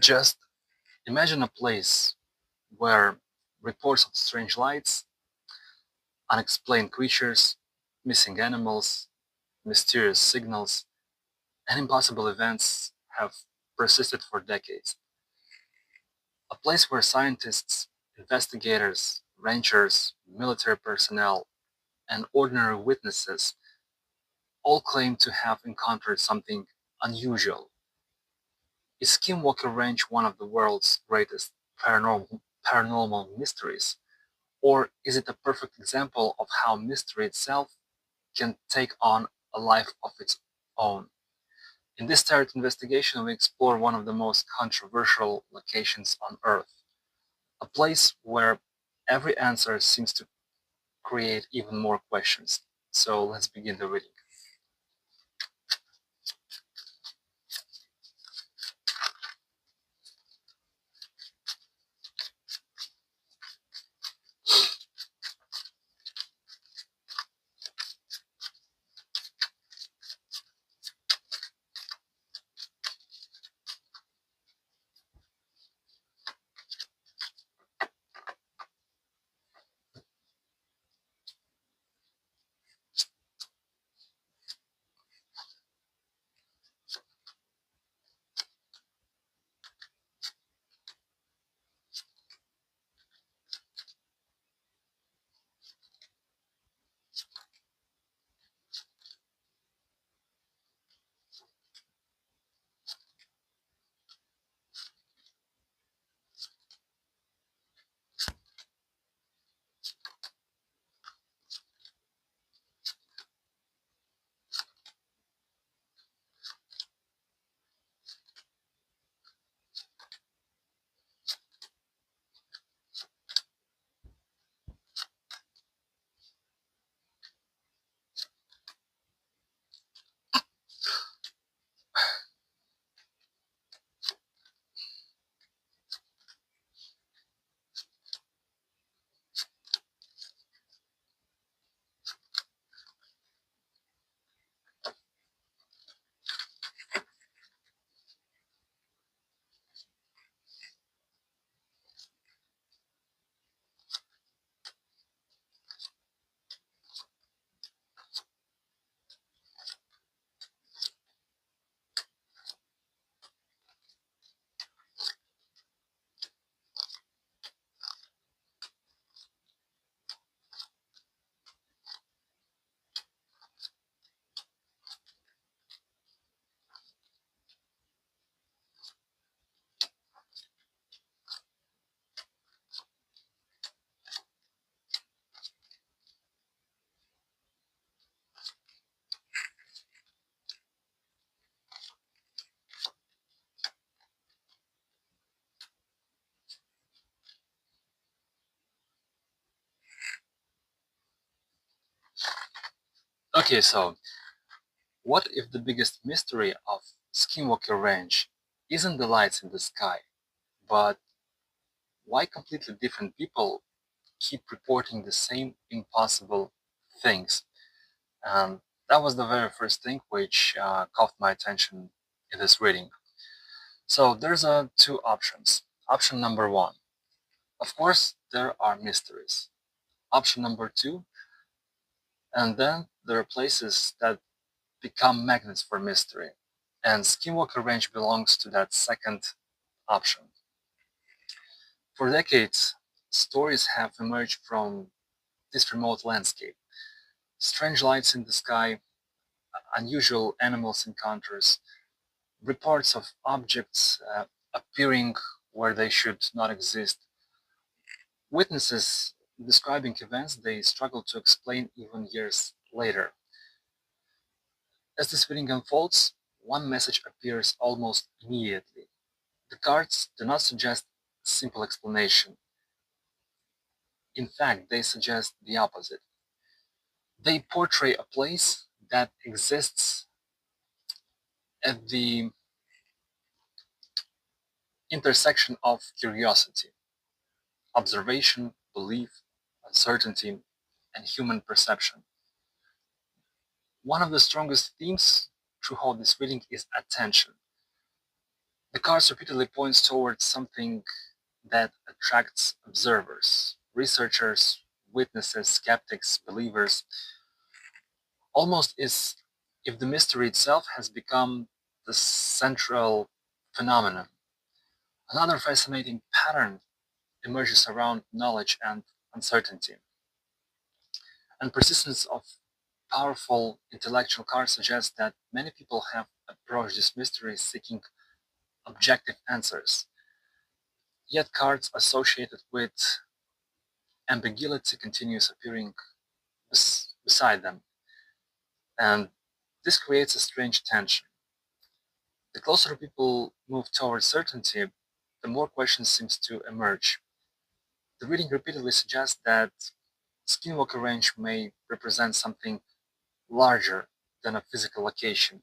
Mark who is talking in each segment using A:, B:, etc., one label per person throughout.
A: Just imagine a place where reports of strange lights, unexplained creatures, missing animals, mysterious signals, and impossible events have persisted for decades. A place where scientists, investigators, ranchers, military personnel, and ordinary witnesses all claim to have encountered something unusual. Is Skinwalker Ranch one of the world's greatest paranormal mysteries? Or is it a perfect example of how mystery itself can take on a life of its own? In this third investigation, we explore one of the most controversial locations on Earth, a place where every answer seems to create even more questions. So let's begin the reading. Okay, so what if the biggest mystery of Skinwalker Ranch isn't the lights in the sky, but why completely different people keep reporting the same impossible things? And that was the very first thing which caught my attention in this reading. So there's two options. Option number one, of course, there are mysteries. Option number two, and then there are places that become magnets for mystery. And Skinwalker Ranch belongs to that second option. For decades, stories have emerged from this remote landscape. Strange lights in the sky, unusual animals encounters, reports of objects appearing where they should not exist, witnesses describing events they struggle to explain even years later. As this reading unfolds, one message appears almost immediately. The cards do not suggest a simple explanation. In fact, they suggest the opposite. They portray a place that exists at the intersection of curiosity, observation, belief, uncertainty, and human perception. One of the strongest themes throughout this reading is attention. The cards repeatedly points towards something that attracts observers, researchers, witnesses, skeptics, believers, almost as if the mystery itself has become the central phenomenon. Another fascinating pattern emerges around knowledge and uncertainty, and persistence of powerful intellectual cards suggests that many people have approached this mystery seeking objective answers. Yet cards associated with ambiguity continues appearing beside them, and this creates a strange tension. The closer people move towards certainty, the more questions seems to emerge. The reading repeatedly suggests that Skinwalker Ranch may represent something larger than a physical location.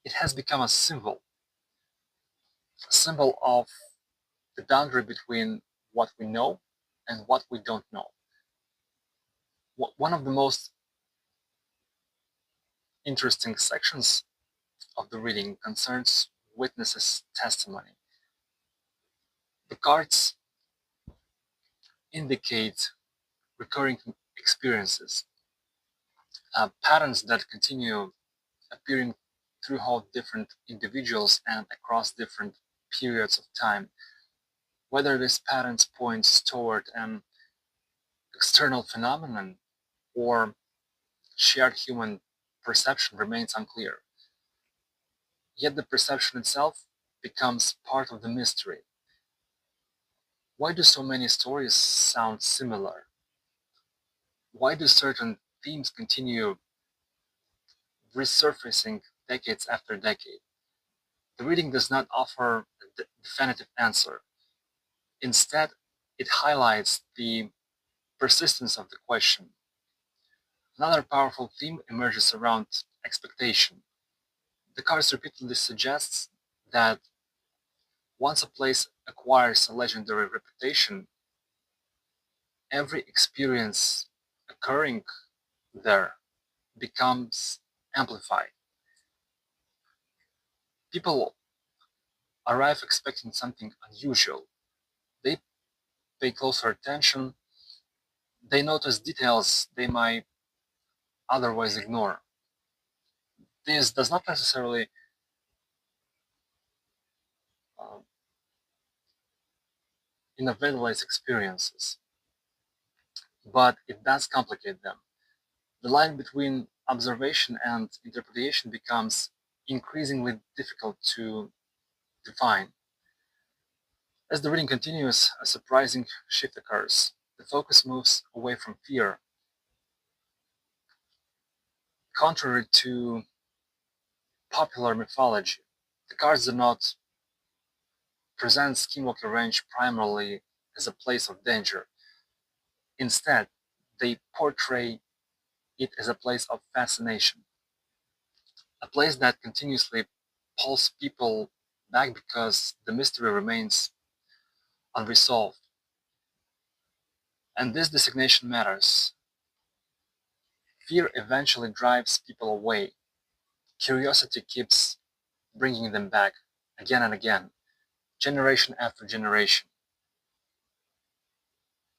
A: It has become a symbol of the boundary between what we know and what we don't know. One of the most interesting sections of the reading concerns witnesses' testimony. The cards indicate recurring experiences, patterns that continue appearing throughout different individuals and across different periods of time. Whether these patterns points toward an external phenomenon or shared human perception remains unclear. Yet the perception itself becomes part of the mystery. Why do so many stories sound similar? Why do certain themes continue resurfacing decades after decade? The reading does not offer a definitive answer. Instead, it highlights the persistence of the question. Another powerful theme emerges around expectation. The cards repeatedly suggests that once a place acquires a legendary reputation, every experience occurring there becomes amplified. People arrive expecting something unusual. They pay closer attention. They notice details they might otherwise ignore. This does not necessarily uh, invalidate experiences, but it does complicate them. The line between observation and interpretation becomes increasingly difficult to define. As the reading continues, a surprising shift occurs. The focus moves away from fear. Contrary to popular mythology, the cards do not present Skinwalker Ranch primarily as a place of danger. Instead, they portray it as a place of fascination, a place that continuously pulls people back because the mystery remains unresolved. And this designation matters. Fear eventually drives people away. Curiosity keeps bringing them back again and again, generation after generation.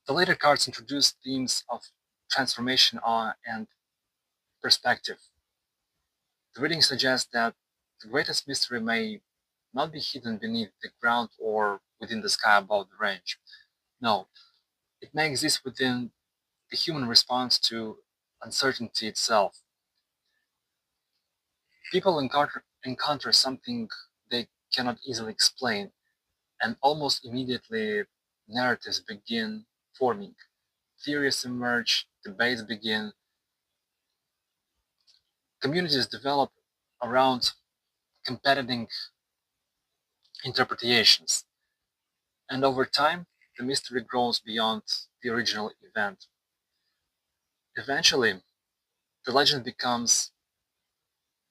A: The later cards introduce themes of transformation and perspective. The reading suggests that the greatest mystery may not be hidden beneath the ground or within the sky above the range. No, it may exist within the human response to uncertainty itself. People encounter something they cannot easily explain, and almost immediately narratives begin forming. Theories emerge, debates begin, communities develop around competing interpretations, and over time, the mystery grows beyond the original event. Eventually, the legend becomes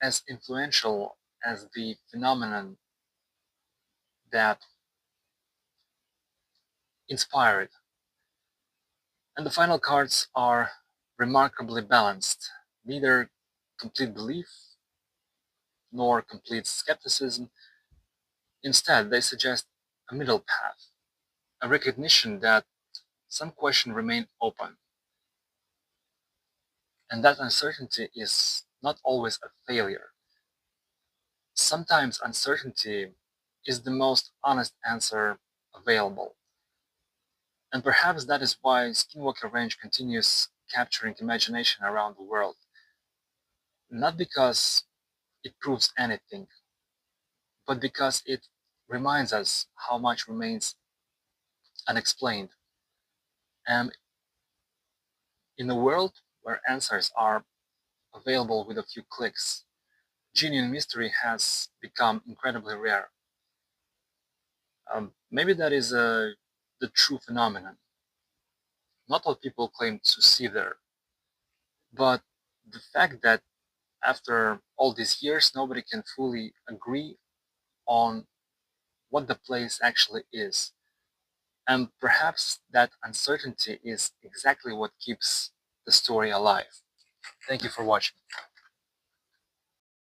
A: as influential as the phenomenon that inspired it. And the final cards are remarkably balanced, neither complete belief nor complete skepticism. Instead, they suggest a middle path, a recognition that some questions remain open, and that uncertainty is not always a failure. Sometimes uncertainty is the most honest answer available. And perhaps that is why Skinwalker Ranch continues capturing imagination around the world. Not because it proves anything, but because it reminds us how much remains unexplained. And in a world where answers are available with a few clicks, genuine mystery has become incredibly rare. Maybe that is the true phenomenon. Not all people claim to see there, but the fact that after all these years, nobody can fully agree on what the place actually is. And perhaps that uncertainty is exactly what keeps the story alive. Thank you for watching.